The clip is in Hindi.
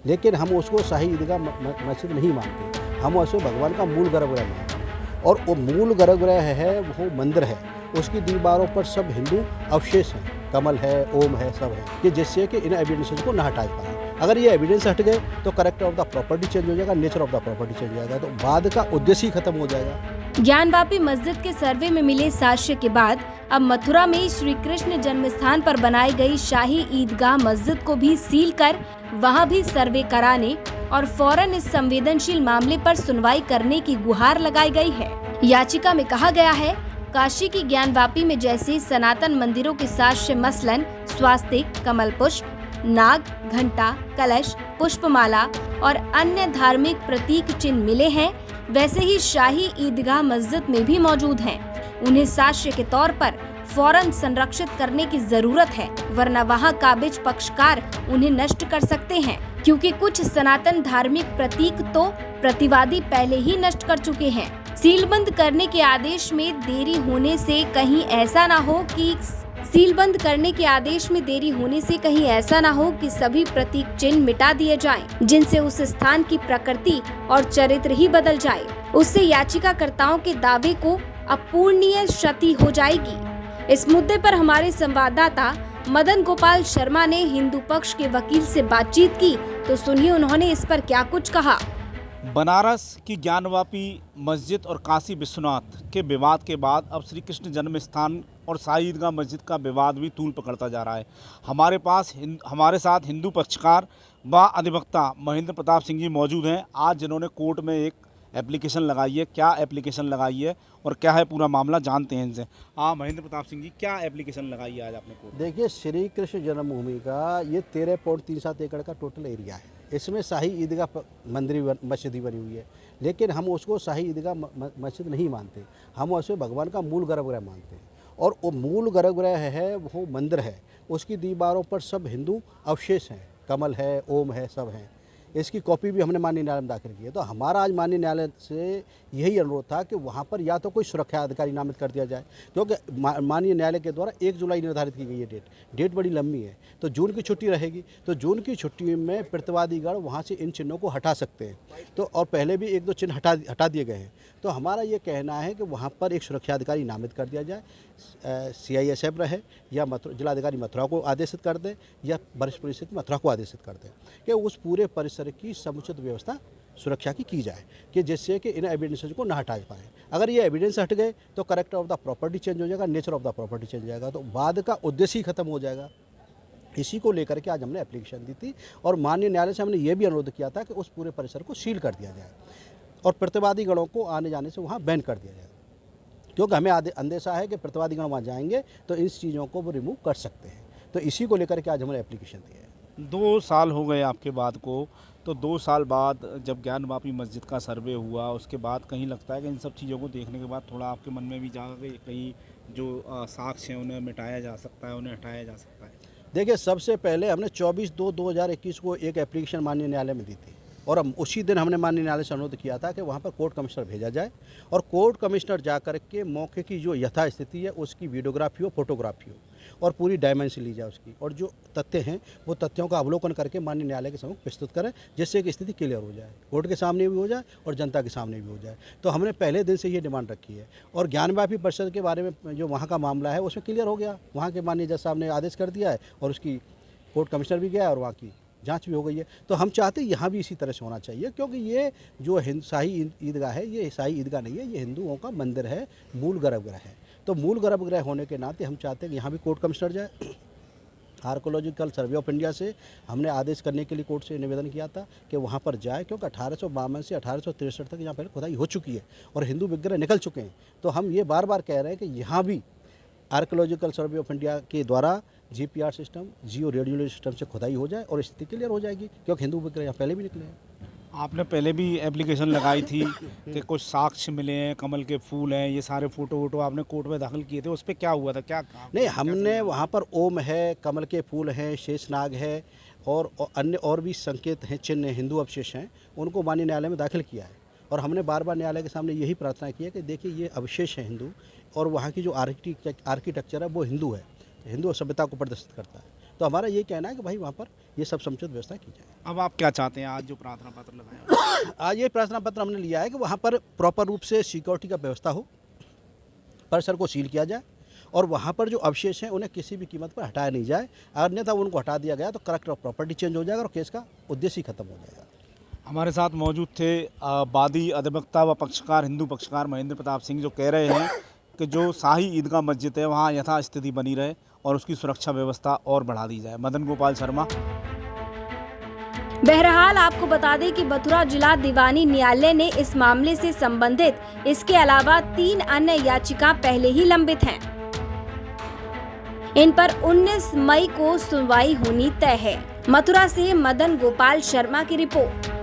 लेकिन हम उसको शाही ईदगाह मस्जिद नहीं मानते, हम उसे भगवान का मूल गर्भगृह मानते हैं। और वो मूल गर्भगृह है, वो मंदिर है, उसकी दीवारों पर सब हिंदू अवशेष हैं, कमल है, ओम है, सब है, कि जिससे कि इन एविडेंसेस को ना हटाए पाए। अगर ये एविडेंस हट गए तो character of the property change हो जाएगा, nature of the property change हो जाएगा, तो बाद का उद्देश्य ही खत्म हो जाएगा। ज्ञानवापी मस्जिद के सर्वे में मिले साक्ष्य के बाद अब मथुरा में श्री कृष्ण जन्म स्थान पर बनाई गई शाही ईदगाह मस्जिद को भी सील कर वहां भी सर्वे कराने और फौरन इस संवेदनशील मामले पर सुनवाई करने की गुहार लगाई गई है। याचिका में कहा गया है, काशी की ज्ञानवापी में जैसे सनातन मंदिरों के साक्ष्य मसलन स्वास्तिक, कमल पुष्प, नाग, घंटा, कलश, पुष्पमाला और अन्य धार्मिक प्रतीक चिन्ह मिले हैं, वैसे ही शाही ईदगाह मस्जिद में भी मौजूद हैं। उन्हें साक्ष्य के तौर पर फौरन संरक्षित करने की जरूरत है, वरना वहां काबिज पक्षकार उन्हें नष्ट कर सकते हैं, क्योंकि कुछ सनातन धार्मिक प्रतीक तो प्रतिवादी पहले ही नष्ट कर चुके हैं। सीलबंद करने के आदेश में देरी होने से कहीं ऐसा न हो कि सभी प्रतीक चिन्ह मिटा दिए जाएं, जिनसे उस स्थान की प्रकृति और चरित्र ही बदल जाए। उससे याचिकाकर्ताओं के दावे को अपूरणीय क्षति हो जाएगी। इस मुद्दे पर हमारे संवाददाता मदन गोपाल शर्मा ने हिंदू पक्ष के वकील से बातचीत की, तो सुनिए उन्होंने इस पर क्या कुछ कहा। बनारस की ज्ञानवापी मस्जिद और काशी विश्वनाथ के विवाद के बाद अब श्री कृष्ण जन्म स्थान और शाही ईदगाह मस्जिद का विवाद भी तूल पकड़ता जा रहा है। हमारे साथ हिंदू पक्षकार व अधिवक्ता महेंद्र प्रताप सिंह जी मौजूद हैं, आज जिन्होंने कोर्ट में एक एप्लीकेशन लगाई है। क्या एप्लीकेशन लगाई है और क्या है पूरा मामला, जानते हैं इनसे। हाँ महेंद्र प्रताप सिंह जी, क्या एप्लीकेशन लगाई है आज आपने कोर्ट? देखिए, श्री कृष्ण जन्मभूमि का ये 13.37 एकड़ का टोटल एरिया है। इसमें शाही ईदगाह मस्जिद बनी हुई है, लेकिन हम उसको शाही ईदगाह मस्जिद नहीं मानते, हम उसे भगवान का मूल गर्भगृह मानते हैं। और वो मूल गर्भगृह है, वो मंदिर है, उसकी दीवारों पर सब हिंदू अवशेष हैं, कमल है, ओम है, सब हैं। इसकी कॉपी भी हमने माननीय न्यायालय में दाखिल की है। तो हमारा आज माननीय न्यायालय से यही अनुरोध था कि वहाँ पर या तो कोई सुरक्षा अधिकारी नामित कर दिया जाए, क्योंकि माननीय न्यायालय के द्वारा 1 जुलाई निर्धारित की गई है डेट बड़ी लंबी है, तो जून की छुट्टी रहेगी, तो जून की छुट्टी में प्रतिवादीगण वहाँ से इन चिन्हों को हटा सकते हैं। तो और पहले भी 1-2 चिन्ह हटा दिए गए हैं। तो हमारा ये कहना है कि वहाँ पर एक सुरक्षा अधिकारी नामित कर दिया जाए, CISF रहे या जिलाधिकारी मथुरा को आदेशित कर दे या वरिष्ठ पुलिस मथुरा को आदेशित कर दे कि उस पूरे परिसर की समुचित व्यवस्था सुरक्षा की जाए, कि जिससे कि इन एविडेंसेस को ना हटाए पाए। अगर ये एविडेंस हट गए तो character of the property change हो जाएगा, nature of the property change हो जाएगा, तो बाद का उद्देश्य ही खत्म हो जाएगा। इसी को लेकर के आज हमने एप्लीकेशन दी थी और माननीय न्यायालय से हमने ये भी अनुरोध किया था कि उस पूरे परिसर को सील कर दिया जाए और प्रतिवादी गणों को आने जाने से वहाँ बैन कर दिया जाए, क्योंकि हमें अंदेशा है कि प्रतिवादी गण वहाँ जाएंगे तो इस चीज़ों को वो रिमूव कर सकते हैं। तो इसी को लेकर के आज हमने एप्लीकेशन दी है। 2 साल हो गए आपके बाद को, तो 2 साल बाद जब ज्ञानवापी मस्जिद का सर्वे हुआ, उसके बाद कहीं लगता है कि इन सब चीज़ों को देखने के बाद थोड़ा आपके मन में भी जागा कि कहीं जो साक्ष्य हैं उन्हें मिटाया जा सकता है, उन्हें हटाया जा सकता है। देखिए, सबसे पहले हमने 24/2/2021 को एक एप्लीकेशन माननीय न्यायालय में दी थी और उसी दिन हमने माननीय न्यायालय से अनुरोध किया था कि वहाँ पर कोर्ट कमिश्नर भेजा जाए और कोर्ट कमिश्नर जा कर के मौके की जो यथास्थिति है उसकी वीडियोग्राफी हो, फोटोग्राफी हो और पूरी डायमेंशन ली जाए उसकी, और जो तथ्य हैं वो तथ्यों का अवलोकन करके माननीय न्यायालय के समक्ष प्रस्तुत करें, जिससे कि स्थिति क्लियर हो जाए, कोर्ट के सामने भी हो जाए और जनता के सामने भी हो जाए। तो हमने पहले दिन से ये डिमांड रखी है और ज्ञानवापी परिषद के बारे में जो वहाँ का मामला है उसमें क्लियर हो गया, वहाँ के माननीय जज साहब ने आदेश कर दिया है और उसकी कोर्ट कमिश्नर भी गया और वहाँ की जांच भी हो गई है। तो हम चाहते हैं यहाँ भी इसी तरह से होना चाहिए, क्योंकि ये जो शाही ईदगाह है ये शाही ईदगाह नहीं है, ये हिंदुओं का मंदिर है, मूल गर्भगृह है। तो मूल गर्भगृह होने के नाते हम चाहते हैं कि यहाँ भी कोर्ट कमिश्नर जाए। आर्कोलॉजिकल सर्वे ऑफ इंडिया से हमने आदेश करने के लिए कोर्ट से निवेदन किया था कि वहाँ पर जाए, क्योंकि 1852 से 1863 तक यहाँ पहले खुदाई हो चुकी है और हिंदू विग्रह निकल चुके हैं। तो हम ये बार बार कह रहे हैं कि यहाँ भी आर्कोलॉजिकल सर्वे ऑफ इंडिया के द्वारा GPR सिस्टम, जियो रेडियोलॉजी सिस्टम से खुदाई हो जाए और स्थिति क्लियर हो जाएगी, क्योंकि हिंदू विग्रह यहाँ पहले भी निकले हैं। आपने पहले भी एप्लीकेशन लगाई थी कि कुछ साक्ष्य मिले हैं, कमल के फूल हैं, ये सारे फोटो आपने कोर्ट में दाखिल किए थे, उस पर क्या हुआ था? क्या नहीं, हमने वहाँ पर ओम है, कमल के फूल हैं, शेषनाग है और अन्य और भी संकेत हैं, चिन्ह हिंदू अवशेष हैं, उनको माननीय न्यायालय में दाखिल किया है। और हमने बार बार न्यायालय के सामने यही प्रार्थना की है कि देखिए ये अवशेष है हिंदू और वहाँ की जो आर्किटेक्चर है वो हिंदू है, हिंदू सभ्यता को प्रदर्शित करता है। तो हमारा ये कहना है कि भाई वहाँ पर ये सब समुचित व्यवस्था की जाए। अब आप क्या चाहते हैं? आज जो प्रार्थना पत्र लगाया आज ये प्रार्थना पत्र हमने लिया है कि वहाँ पर प्रॉपर रूप से सिक्योरिटी का व्यवस्था हो, परिसर को सील किया जाए और वहाँ पर जो अवशेष हैं उन्हें किसी भी कीमत पर हटाया नहीं जाए। अन्यथा उनको हटा दिया गया तो करेक्टर ऑफ प्रॉपर्टी चेंज हो जाएगा और केस का उद्देश्य ही खत्म हो जाएगा। हमारे साथ मौजूद थे वादी अधिवक्ता व पक्षकार हिंदू पक्षकार महेंद्र प्रताप सिंह, जो कह रहे हैं कि जो शाही ईदगाह मस्जिद है वहाँ यथास्थिति बनी रहे और उसकी सुरक्षा व्यवस्था और बढ़ा दी जाए। मदन गोपाल शर्मा। बहरहाल आपको बता दें कि मथुरा जिला दीवानी न्यायालय ने इस मामले से संबंधित इसके अलावा 3 अन्य याचिका पहले ही लंबित हैं। इन पर 19 मई को सुनवाई होनी तय है। मथुरा से मदन गोपाल शर्मा की रिपोर्ट।